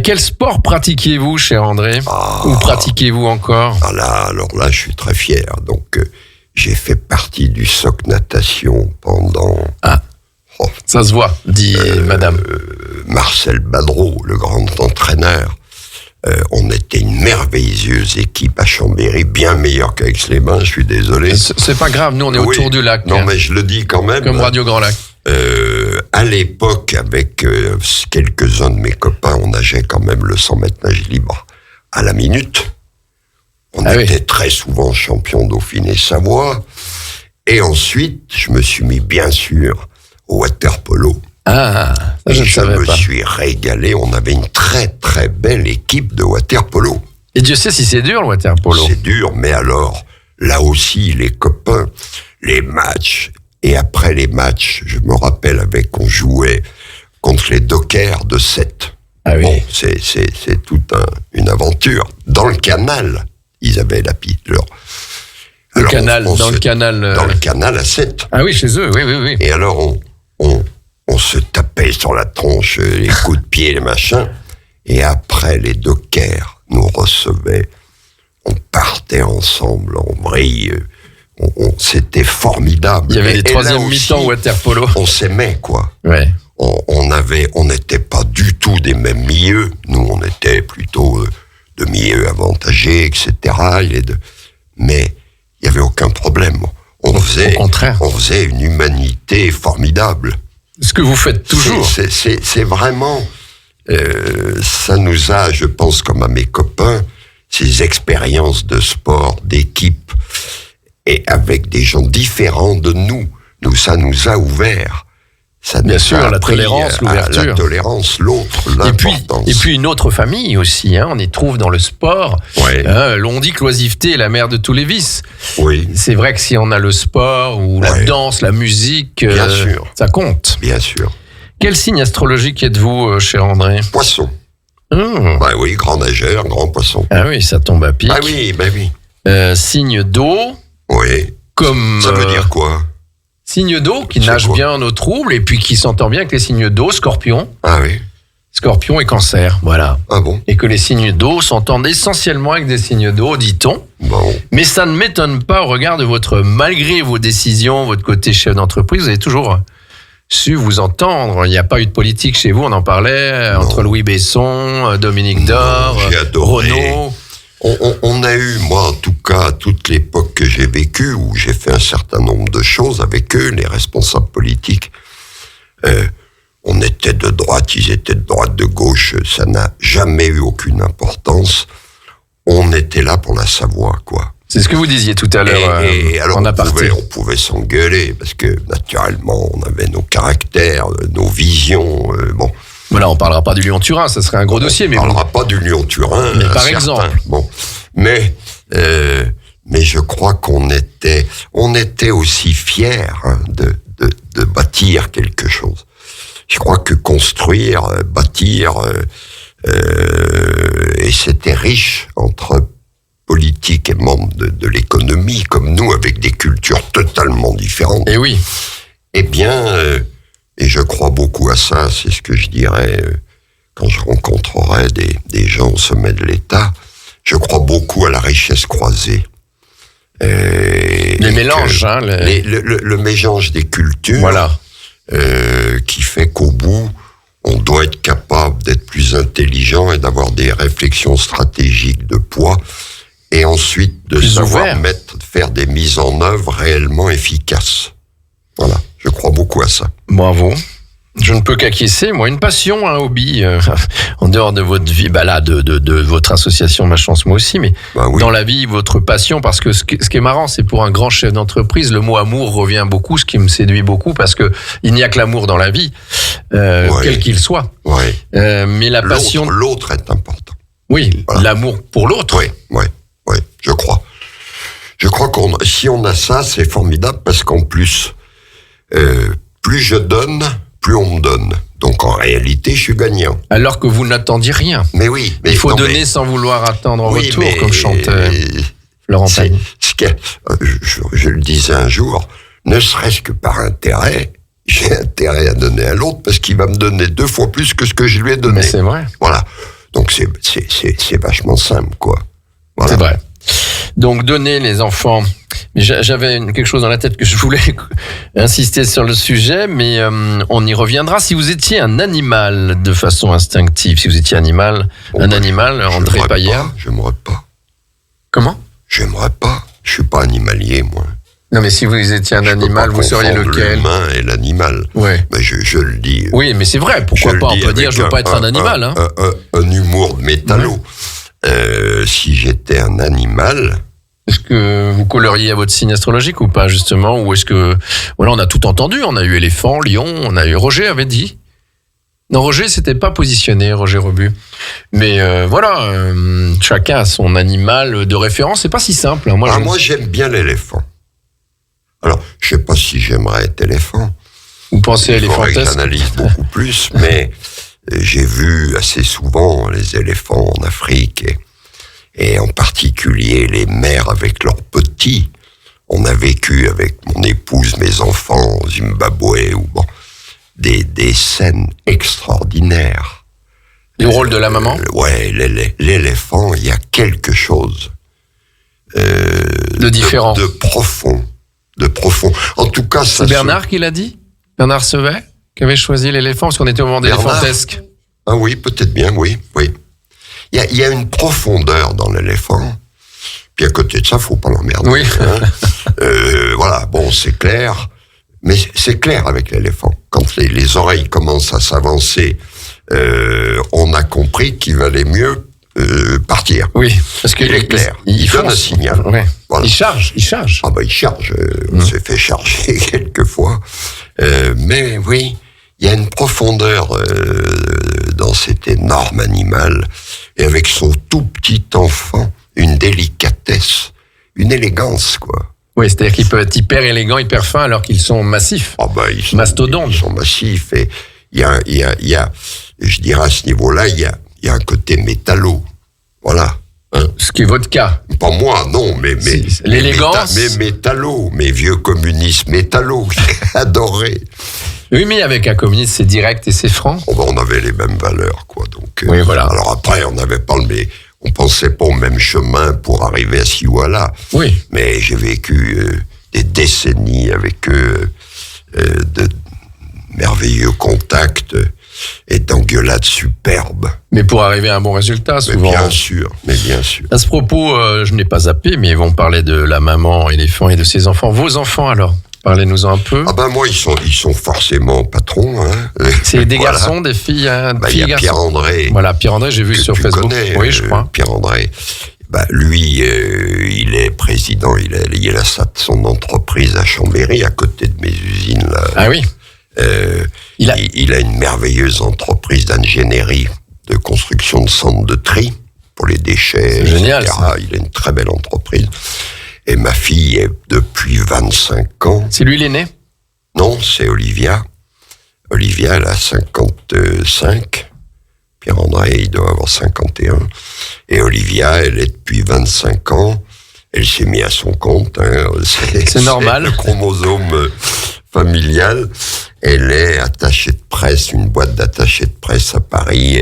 Quel sport pratiquiez-vous, cher André? Ou pratiquez-vous encore? Alors là, je suis très fier. Donc, j'ai fait partie du SOC natation pendant... ça se voit, dit madame. Marcel Badreau, le grand entraîneur. On était une merveilleuse équipe à Chambéry, bien meilleure qu'Aix-les-Bains, je suis désolé. C'est pas grave, nous on est autour du lac. Non, mais je le dis quand même. Comme Radio Grand Lac. À l'époque, avec quelques-uns de mes copains, on nageait quand même le 100 mètres nage libre à la minute. On était très souvent champion Dauphiné-Savoie. Et ensuite, je me suis mis bien sûr au water-polo. Je me suis régalé. On avait une très très belle équipe de water-polo. Et Dieu sait si c'est dur le water-polo. C'est dur, mais alors, là aussi, les copains, les matchs, et après les matchs, je me rappelle on jouait contre les Dockers de 7. C'est toute une aventure. Dans le canal, ils avaient la piste. Dans le canal à 7. Ah oui, chez eux, oui. Et alors, on se tapait sur la tronche, les coups de pied, les machins. Et après, les Dockers nous recevaient. On partait ensemble en vrille. C'était formidable. Il y avait des troisième mi-temps water-polo. On s'aimait, quoi. Ouais. On n'était pas du tout des mêmes milieux. Nous, on était plutôt de milieux avantagés, etc. Mais il y avait aucun problème. Au contraire. On faisait une humanité formidable. Ce que vous faites toujours. C'est vraiment, ça nous a, je pense, comme à mes copains, ces expériences de sport, d'équipe, et avec des gens différents de nous. Ça nous a ouvert. Ça Bien nous sûr, a la appris tolérance, l'ouverture. La tolérance, l'autre, l'importance. Et puis une autre famille aussi, on y trouve dans le sport. Ouais. On dit que l'oisiveté est la mère de tous les vices. Oui, C'est vrai que si on a le sport ou la Ouais. danse, la musique, Bien sûr. ça compte. bien sûr. Quel signe astrologique êtes-vous, cher André? Poisson. Ah Oui, grand nageur, grand poisson. oui, ça tombe à pic. Ah oui, oui. Signe d'eau, Oui. comme Ça veut dire quoi? signe d'eau qui C'est nage quoi? bien en eau trouble et puis qui s'entend bien avec les signes d'eau, Scorpion, Ah oui. Scorpion et Cancer, voilà. Ah bon? Et que les signes d'eau s'entendent essentiellement avec des signes d'eau, dit-on. Bon. Mais ça ne m'étonne pas au regard de malgré vos décisions, votre côté chef d'entreprise, vous avez toujours su vous entendre. Il n'y a pas eu de politique chez vous, on en parlait, entre Louis Besson, Dominique Dor, j'ai adoré. Renaud. On a eu, moi en tout cas, toute l'époque que j'ai vécue, où j'ai fait un certain nombre de choses avec eux, les responsables politiques. On était de droite, ils étaient de droite, de gauche, ça n'a jamais eu aucune importance. On était là pour la Savoie, quoi. C'est ce que vous disiez tout à l'heure Et alors en aparté. on pouvait s'engueuler, parce que naturellement, on avait nos caractères, nos visions, bon. Voilà, on parlera pas du Lyon-Turin, ça serait un gros dossier, mais On bon. parlera pas du Lyon-Turin. Mais par certain. exemple. Bon, mais je crois qu'on était aussi fiers de bâtir quelque chose. Je crois que construire, bâtir, et c'était riche entre politiques et membres de l'économie, comme nous, avec des cultures totalement différentes. Et oui. Eh bien, et je crois beaucoup à ça, c'est ce que je dirais quand je rencontrerai des gens au sommet de l'État, je crois beaucoup à la richesse croisée. Les mélanges, le mélange des cultures, Voilà. qui fait qu'au bout, on doit être capable d'être plus intelligent et d'avoir des réflexions stratégiques de poids, et ensuite de Plus savoir ouvert. faire des mises en œuvre réellement efficaces. Voilà, je crois beaucoup à ça. Bravo. Je ne peux qu'acquiescer, moi, une passion, un hobby, en dehors de votre vie, de votre association, ma chance, moi aussi, mais Ben oui. dans la vie, votre passion, parce que ce qui est marrant, c'est pour un grand chef d'entreprise, le mot amour revient beaucoup, ce qui me séduit beaucoup, parce que il n'y a que l'amour dans la vie, quel qu'il soit. Ouais. Mais la passion, L'autre est important. oui, Voilà. l'amour pour l'autre. Oui, je crois. Je crois si on a ça, c'est formidable, parce qu'en plus, plus je donne, plus on me donne. Donc en réalité, je suis gagnant. Alors que vous n'attendiez rien. Mais oui. Mais Il faut non, donner mais- sans vouloir attendre en oui, retour, mais- comme chante Florent c'est- Pagny. je le disais un jour, ne serait-ce que par intérêt, j'ai intérêt à donner à l'autre, parce qu'il va me donner 2 fois plus que ce que je lui ai donné. Mais c'est vrai. Voilà. Donc c'est vachement simple, quoi. Voilà. C'est vrai. Donc, donner les enfants. Mais j'avais quelque chose dans la tête que je voulais insister sur le sujet, mais on y reviendra. Si vous étiez un animal de façon instinctive, si vous étiez un animal, André J'aimerais Payer. pas, J'aimerais pas. Comment? J'aimerais pas. Je suis pas animalier, moi. Non, mais si vous étiez un Je peux animal, pas vous seriez confondre lequel? l'humain et l'animal. Ouais. Mais je le dis. Oui, mais c'est vrai. Pourquoi je pas? le On dis peut dire, avec je veux pas être un animal. Hein. Un humour de métallo. Si j'étais un animal, Est-ce que vous colleriez à votre signe astrologique ou pas, justement? Ou est-ce que... Voilà, on a tout entendu. On a eu éléphant, lion, on a eu... Roger avait dit. Non, Roger s'était pas positionné, Roger Rebu. Mais voilà, chacun a son animal de référence. C'est pas si simple. Hein. moi j'aime bien l'éléphant. Alors, je sais pas si j'aimerais être éléphant. Vous pensez Il faudrait que éléphantes? j'analyse beaucoup plus, mais j'ai vu assez souvent les éléphants en Afrique et en particulier les mères avec leurs petits. On a vécu avec mon épouse, mes enfants au Zimbabwe ou bon, des scènes extraordinaires. Le rôle de la maman? Ouais, l'éléphant, il y a quelque chose De différent. de profond. En tout cas, ça C'est Bernard qui l'a dit? Bernard Sevet qui avait choisi l'éléphant, parce qu'on était au moment Bernard. d'éléphantesque. Ah oui, peut-être bien, oui. Il y a une profondeur dans l'éléphant. Puis à côté de ça, faut pas l'emmerder. Oui. Voilà, bon, c'est clair. Mais c'est clair avec l'éléphant. Quand les oreilles commencent à s'avancer, on a compris qu'il valait mieux partir. Oui, parce qu'il est clair. Il donne un signal. Ouais. Voilà. Il charge. Ah bah il charge. On s'est fait charger quelquefois. Mais oui, il y a une profondeur dans cet énorme animal. Et avec son tout petit enfant, une délicatesse, une élégance, quoi. Oui, c'est-à-dire qu'il peut être hyper élégant, hyper fin, alors qu'ils sont massifs. Ah bah, ils mastodontes. Ils sont massifs. Et il y a, je dirais à ce niveau-là, il y a un côté métallo. Voilà. Hein. Ce qui est votre cas. Pas moi, non, mais l'élégance. Mais métallo, mes vieux communistes métallo, j'ai adoré. Oui, mais avec un communiste, c'est direct et c'est franc. Oh ben, on avait les mêmes valeurs, quoi. Donc, oui, voilà. Alors après, on n'avait pas on pensait pas au même chemin pour arriver à ci ou à là. Oui. Mais j'ai vécu des décennies avec eux, de merveilleux contacts et d'engueulades superbes. Mais pour arriver à un bon résultat, souvent. Mais bien sûr. À ce propos, je n'ai pas zappé, mais ils vont parler de la maman éléphant et de ses enfants. Vos enfants, alors? Parlez-nous-en un peu. Ah ben moi, ils sont forcément patrons. Hein. C'est des garçons, des filles, il y a Pierre-André. Voilà, Pierre-André, j'ai vu sur Facebook. Connais, oui, je crois. Pierre-André. Lui, il est président. Il a son entreprise à Chambéry, à côté de mes usines là. Ah oui. Il a une merveilleuse entreprise d'ingénierie, de construction de centres de tri pour les déchets. C'est génial. Ça. Il a une très belle entreprise. Et ma fille est depuis 25 ans. C'est lui l'aîné? Non, c'est Olivia. Olivia, elle a 55. Pierre-André, il doit avoir 51. Et Olivia, elle est depuis 25 ans. Elle s'est mise à son compte. Hein. C'est normal. Le chromosome familial. Elle est attachée de presse, une boîte d'attachés de presse à Paris.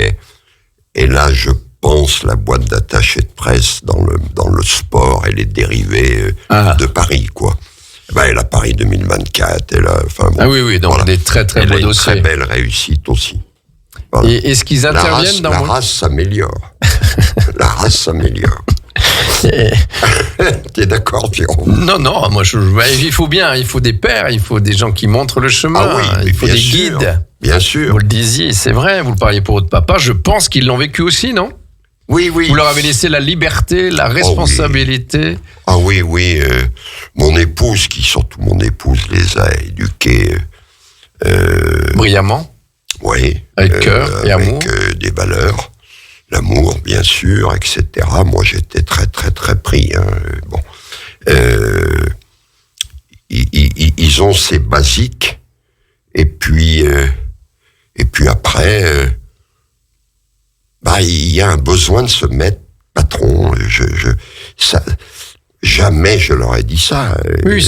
Et là, je pense la boîte d'attachés de presse dans le sport et les dérivés de Paris, quoi. Elle a Paris 2024, oui, donc voilà. Des très très beaux dossiers. Elle a une très belle réussite aussi. Voilà. Et est-ce qu'ils interviennent la race s'améliore. La race s'améliore. T'es d'accord, Jérôme? Non, moi il faut des pères, il faut des gens qui montrent le chemin, il faut des guides. Bien sûr. Vous le disiez, c'est vrai, vous le parliez pour votre papa, je pense qu'ils l'ont vécu aussi, non? Oui. Vous leur avez laissé la liberté, la responsabilité. Ah oui. Mon épouse les a éduqués brillamment. Oui. Avec cœur et amour. Avec des valeurs, l'amour, bien sûr, etc. Moi, j'étais très, très, très pris. Hein. Bon. Ils ont ces basiques, et puis après, il y a un besoin de se mettre patron. Jamais je leur ai dit ça. Oui,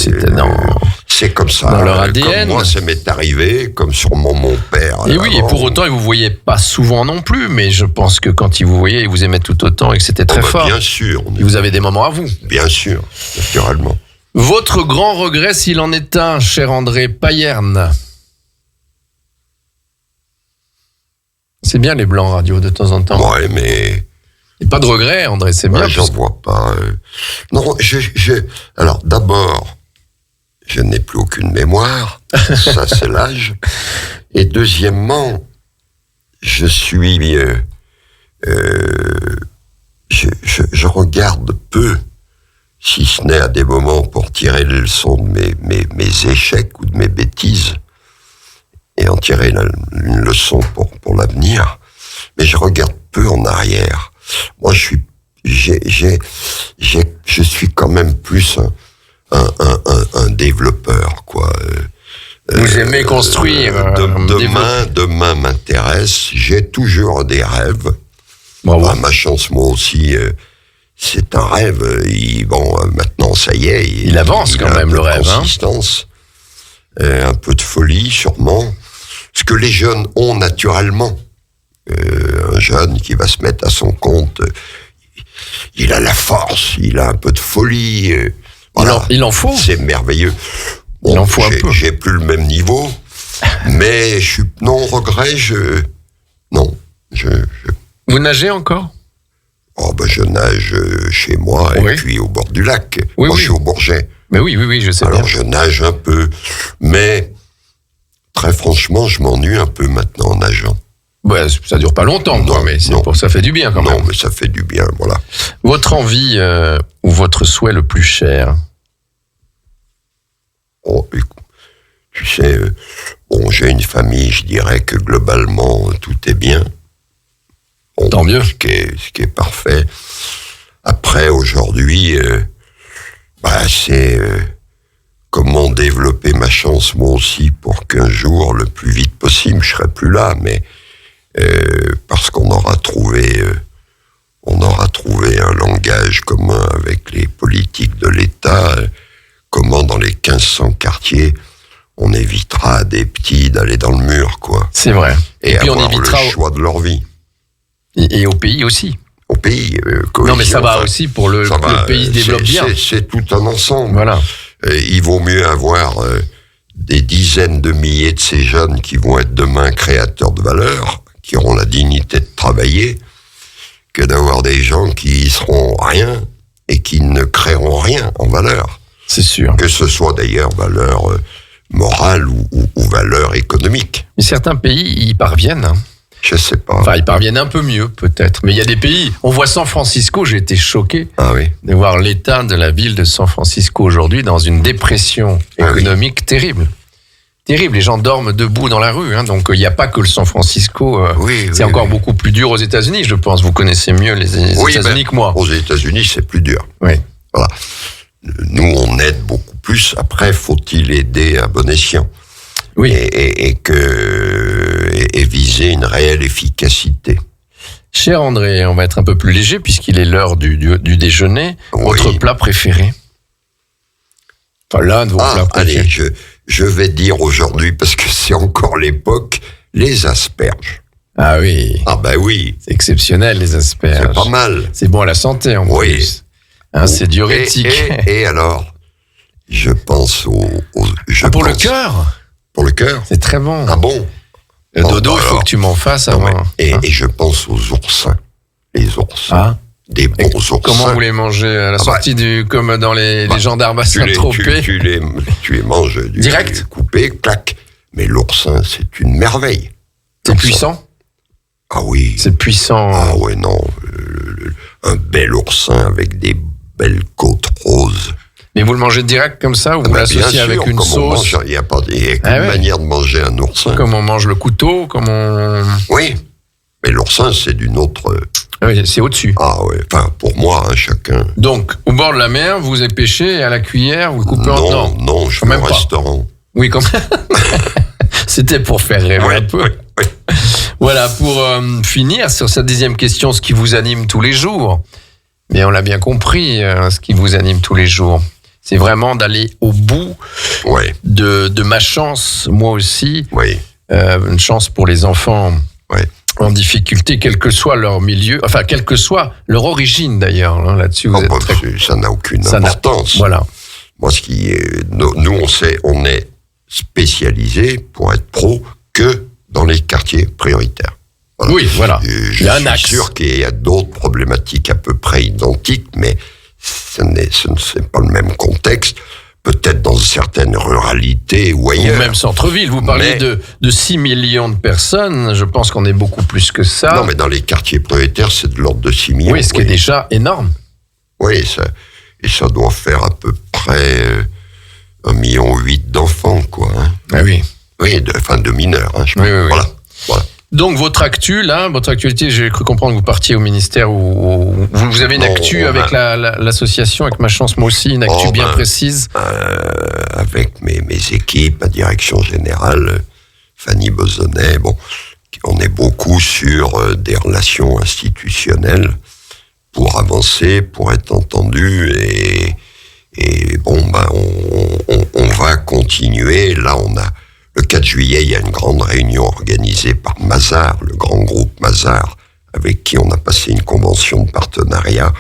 c'est comme ça. Dans leur ADN. Comme moi, ça m'est arrivé, comme sûrement mon père. Et oui, et pour autant, ils vous voyaient pas souvent non plus, mais je pense que quand ils vous voyaient, ils vous aimaient tout autant et que c'était très fort. Bien sûr. Et vous avez des moments à vous. Bien sûr, naturellement. Votre grand regret, s'il en est un, cher André Payerne? C'est bien les blancs radio de temps en temps. Ouais, mais... Et pas de regret, André, c'est bien. J'en vois pas. Non, alors d'abord, je n'ai plus aucune mémoire. Ça, c'est l'âge. Et deuxièmement, je suis... je regarde peu, si ce n'est à des moments pour tirer les leçons de mes échecs ou de mes bêtises, et en tirer une leçon pour l'avenir. Mais je regarde peu en arrière. Moi, je suis quand même plus un développeur, quoi. Vous aimez construire. Demain m'intéresse. J'ai toujours des rêves. Bravo. Ma chance, moi aussi, c'est un rêve. Maintenant, ça y est. Il avance quand même, le rêve. Consistance, un peu de folie, sûrement. Ce que les jeunes ont naturellement. Un jeune qui va se mettre à son compte, il a la force, il a un peu de folie. Voilà. Il en faut. C'est merveilleux. Bon, il en faut un peu. J'ai plus le même niveau, mais Vous nagez encore? Oh, je nage chez moi et Oui. puis au bord du lac. Oui, Moi, oui. je suis au Bourget. Mais oui, je sais Alors, bien. je nage un peu. Mais, très franchement, je m'ennuie un peu maintenant en nageant. Ouais, ça dure pas longtemps, quoi, Non, mais c'est non. ça fait du bien quand Non, même. mais ça fait du bien, voilà. Votre envie ou votre souhait le plus cher? Oh, écoute, tu sais, j'ai une famille, je dirais que globalement, tout est bien. Bon, Tant mieux. Ce qui est parfait. Après, aujourd'hui, c'est comment développer ma chance, moi aussi, pour qu'un jour, le plus vite possible, je serai plus là, mais parce qu'on aura trouvé un langage commun avec les politiques de l'État, comment dans les 1500 quartiers, on évitera à des petits d'aller dans le mur, quoi. C'est vrai. Et puis on avoir évitera le choix de leur vie. et au pays aussi. Au pays, Non, mais ça cohésion, va enfin, aussi pour le ça va, pays se développe bien. C'est tout un ensemble. Voilà. Il vaut mieux avoir des dizaines de milliers de ces jeunes qui vont être demain créateurs de valeur, qui auront la dignité de travailler, que d'avoir des gens qui seront rien et qui ne créeront rien en valeur. C'est sûr. Que ce soit d'ailleurs valeur morale ou valeur économique. Mais certains pays y parviennent. Hein. Je sais pas. Enfin, ils parviennent un peu mieux, peut-être. Mais il y a des pays. On voit San Francisco, j'ai été choqué Ah oui. de voir l'état de la ville de San Francisco aujourd'hui dans une dépression économique terrible. Terrible. Les gens dorment debout dans la rue. Hein. Donc, il n'y a pas que le San Francisco. C'est encore beaucoup plus dur aux États-Unis, je pense. Vous connaissez mieux les États-Unis que moi. Aux États-Unis, c'est plus dur. Oui. Voilà. Nous, on aide beaucoup plus. Après, faut-il aider à bon escient? Oui. Et viser une réelle efficacité. Cher André, on va être un peu plus léger puisqu'il est l'heure du déjeuner. Oui. Votre plat préféré? Enfin, l'un de vos plats préférés. Allez, je vais dire aujourd'hui, parce que c'est encore l'époque, les asperges. Ah oui. Ah ben oui, C'est exceptionnel, les asperges. c'est pas mal. C'est bon à la santé, en Oui. plus. Hein, c'est diurétique. Et alors, je pense pour le cœur? Pour le cœur. C'est très bon. Ah bon? Le dodo, bah il faut alors. que tu m'en fasses Non, avant. mais- Hein. et je pense aux oursins. Les ours. Ah. Des bons Et oursins. comment vous les mangez à la sortie comme dans les gendarmes à tu Saint-Tropez? les manges Direct? coupé, clac. Mais l'oursin, c'est une merveille. C'est puissant? Ah oui. C'est puissant. Ah ouais, non. Un bel oursin avec des belles côtes roses. Mais vous le mangez direct comme ça ou vous Bah, l'associez bien avec sûr, une comme on sauce? mange, il n'y a qu'une Ah ouais. manière de manger un oursin. Comme on mange le couteau? Comme on... Oui. Mais l'oursin, c'est d'une autre... Oui, c'est au-dessus. Ah ouais. Enfin, pour moi, hein, chacun... Donc, au bord de la mer, vous épêchez et à la cuillère, vous le coupez en... Non, je quand vais même au pas. restaurant. Oui, quand même. C'était pour faire rêver Ouais, un peu. ouais, ouais. Voilà, pour finir sur cette 10e question, ce qui vous anime tous les jours. Mais on l'a bien compris, ce qui vous anime tous les jours. C'est vraiment d'aller au bout Ouais, de ma chance, moi aussi. oui. Une chance pour les enfants Ouais. en difficulté, quel que soit leur milieu, enfin, quelle que soit leur origine d'ailleurs. Hein, là-dessus, vous Oh, êtes bah, très... ça n'a aucune Ça n'a- importance. Voilà. Moi, ce qui est, nous, on est spécialisé pour être pro que dans les quartiers prioritaires. Voilà. Oui, voilà. Et Il je y a un suis axe. sûr qu'il y a d'autres problématiques à peu près identiques, mais ce n'est pas le même contexte. Peut-être dans certaines ruralités ou Ou ailleurs. même centre-ville. Vous parliez Mais- de 6 millions de personnes. Je pense qu'on est beaucoup plus que ça. Non, mais dans les quartiers prioritaires, c'est de l'ordre de 6 millions. oui, ce qui est déjà énorme. Oui, ça doit faire à peu près 1,8 million d'enfants, quoi. Hein. Ah oui. Oui, de mineurs. Hein, Oui, oui, oui. Voilà. Donc, votre actu, là, votre actualité, j'ai cru comprendre que vous partiez au ministère où vous avez une Non, actu on avec l'association, avec Ma Chance, moi aussi, une actu Oh, bien ben, précise. Avec mes équipes, ma direction générale, Fanny Bozonnet, bon, on est beaucoup sur des relations institutionnelles pour avancer, pour être entendu, et bon, ben, on va continuer. Là, le 4 juillet, il y a une grande réunion organisée par Mazars, le grand groupe Mazars, avec qui on a passé une convention de partenariat.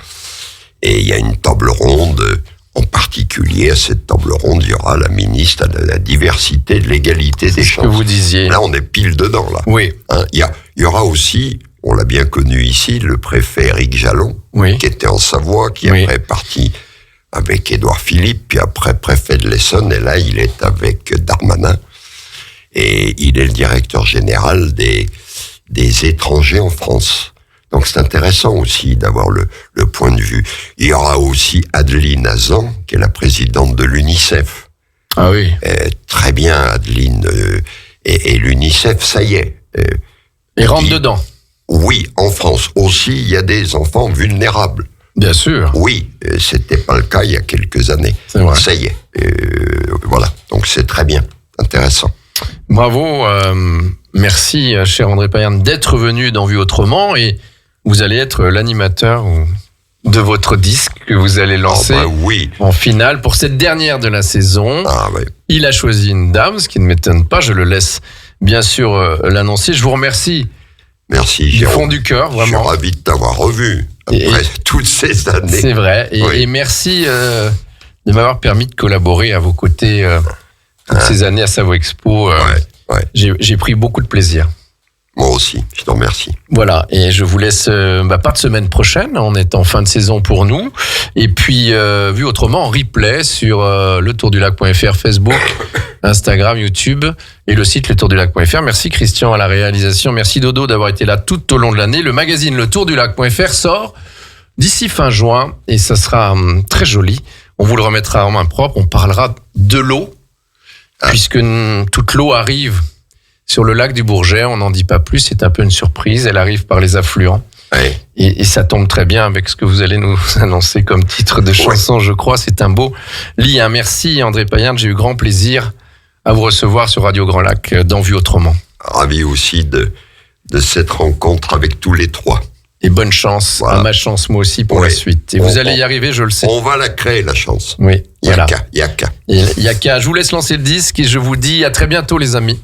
Et il y a une table ronde, en particulier, à cette table ronde, il y aura la ministre de la diversité, de l'égalité des C'est ce que chances. vous disiez. Là, on est pile dedans, là. Oui. Hein, il y aura aussi on l'a bien connu ici, le préfet Éric Jalon, Oui. qui était en Savoie, qui Oui. après est parti avec Édouard Philippe, puis après préfet de l'Essonne, et là il est avec Darmanin, et il est le directeur général des étrangers en France. Donc c'est intéressant aussi d'avoir le point de vue. Il y aura aussi Adeline Hazan, qui est la présidente de l'UNICEF. Ah oui. Très bien, Adeline. Et l'UNICEF, ça y est. Et rentre il- dedans. Oui, en France aussi, il y a des enfants vulnérables. Bien sûr. Oui, c'était pas le cas il y a quelques années. C'est vrai. Ça y est. Voilà. Donc c'est très bien. Intéressant. Bravo. Merci, cher André Payerne, d'être venu dans Vue Autrement. Et vous allez être l'animateur de votre disque que vous allez lancer Ah bah oui. en finale pour cette dernière de la saison. Ah ouais. Il a choisi une dame, ce qui ne m'étonne pas. Je le laisse bien sûr l'annoncer. Je vous remercie Merci, du Jérôme. fond du cœur, Je suis vraiment. ravi de t'avoir revu après toutes ces années. C'est vrai. Oui. Et merci de m'avoir permis de collaborer à vos côtés toutes ces années à Savoie Expo. Ouais. J'ai pris beaucoup de plaisir. Moi aussi, je te remercie. Voilà, et je vous laisse pas de semaine prochaine, on est en fin de saison pour nous. Et puis, Vue Autrement, en replay sur letourdulac.fr, Facebook, Instagram, YouTube et le site letourdulac.fr. Merci Christian à la réalisation, merci Dodo d'avoir été là tout au long de l'année. Le magazine letourdulac.fr sort d'ici fin juin et ça sera très joli. On vous le remettra en main propre, on parlera de l'eau, puisque toute l'eau arrive sur le lac du Bourget, on n'en dit pas plus, c'est un peu une surprise, elle arrive par les affluents. Ouais. Et ça tombe très bien avec ce que vous allez nous annoncer comme titre de chanson, je crois. C'est un beau lien. Merci André Payerne, j'ai eu grand plaisir à vous recevoir sur Radio Grand Lac dans Vue Autrement. Ravi aussi de cette rencontre avec tous les trois. Et bonne chance, Voilà. à ma chance moi aussi pour Oui. la suite. Et vous allez y arriver, je le sais. On va la créer, la chance. Oui, voilà. Yaka. Et Yaka, je vous laisse lancer le disque et je vous dis à très bientôt les amis.